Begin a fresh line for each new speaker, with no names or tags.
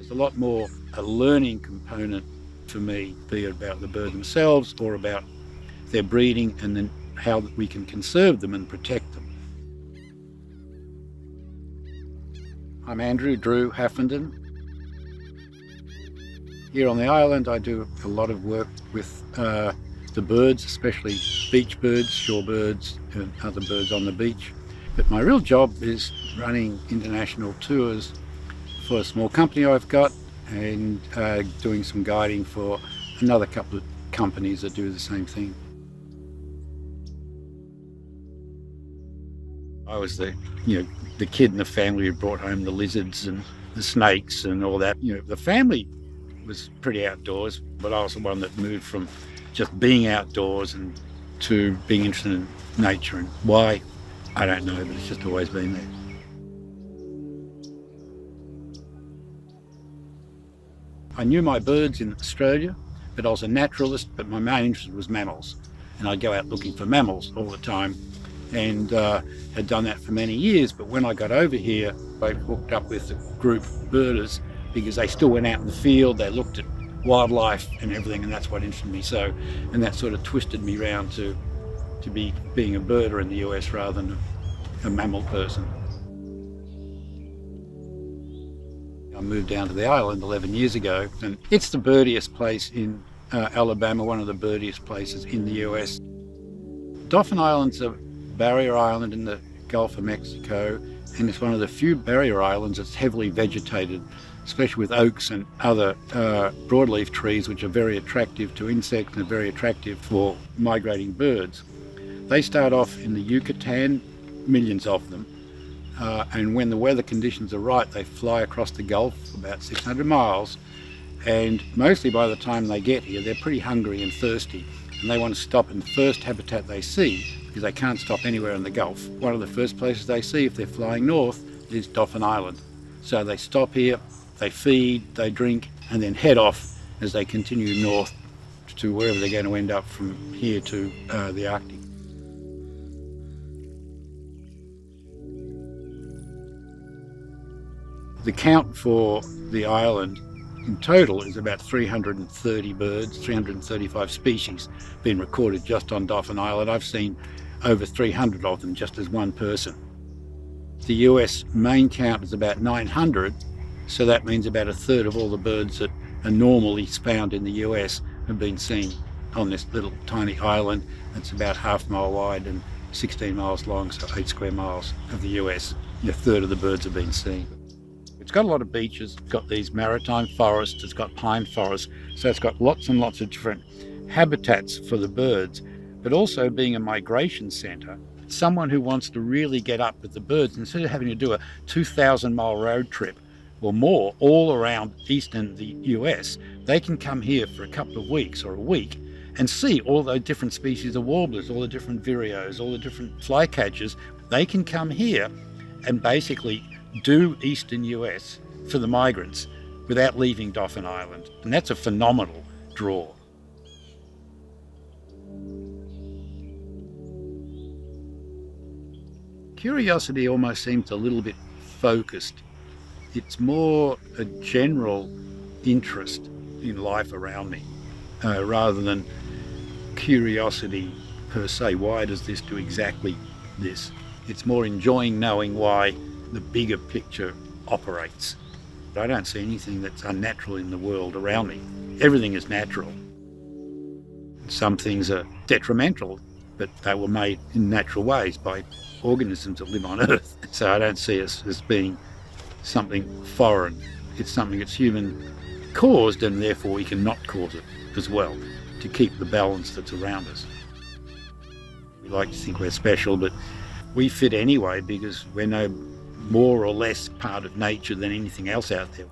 There's a lot more a learning component for me, be it about the bird themselves or about their breeding and then how we can conserve them and protect them. I'm Drew Haffenden. Here on the island I do a lot of work with the birds, especially beach birds, shorebirds and other birds on the beach. But my real job is running international tours for a small company I've got and doing some guiding for another couple of companies that do the same thing. I was the kid in the family who brought home the lizards and the snakes and all that. The family was pretty outdoors, but I was the one that moved from just being outdoors and to being interested in nature. And why, I don't know, but it's just always been there. I knew my birds in Australia, but I was a naturalist, but my main interest was mammals. And I'd go out looking for mammals all the time and had done that for many years. But when I got over here, I hooked up with a group of birders because they still went out in the field, they looked at wildlife and everything, and that's what interested me so. And that sort of twisted me round to being a birder in the US rather than a mammal person. I moved down to the island 11 years ago, and it's the birdiest place in Alabama, one of the birdiest places in the US. Dauphin Island's a barrier island in the Gulf of Mexico, and it's one of the few barrier islands that's heavily vegetated, especially with oaks and other broadleaf trees, which are very attractive to insects and are very attractive for migrating birds. They start off in the Yucatan, millions of them, and when the weather conditions are right, they fly across the Gulf about 600 miles, and mostly by the time they get here, they're pretty hungry and thirsty, and they want to stop in the first habitat they see, because they can't stop anywhere in the Gulf. One of the first places they see if they're flying north is Dauphin Island. So they stop here, they feed, they drink, and then head off as they continue north to wherever they're going to end up from here to the Arctic. The count for the island in total is about 330 birds, 335 species been recorded just on Dauphin Island. I've seen over 300 of them just as one person. The US main count is about 900, so that means about a third of all the birds that are normally found in the US have been seen on this little tiny island that's about half a mile wide and 16 miles long, so 8 square miles of the US. A third of the birds have been seen. It's got a lot of beaches, it's got these maritime forests, it's got pine forests, so it's got lots and lots of different habitats for the birds, but also being a migration centre, someone who wants to really get up with the birds, instead of having to do a 2,000-mile road trip or more all around eastern the US, they can come here for a couple of weeks or a week and see all those different species of warblers, all the different vireos, all the different flycatchers. They can come here and basically do eastern US for the migrants without leaving Dauphin Island. And that's a phenomenal draw. Curiosity almost seems a little bit focused. It's more a general interest in life around me rather than curiosity per se. Why does this do exactly this? It's more enjoying knowing why the bigger picture operates. I don't see anything that's unnatural in the world around me. Everything is natural. Some things are detrimental, but they were made in natural ways by organisms that live on Earth. So I don't see us as being something foreign. It's something that's human caused, and therefore we can not cause it as well, to keep the balance that's around us. We like to think we're special, but we fit anyway because we're no more or less part of nature than anything else out there.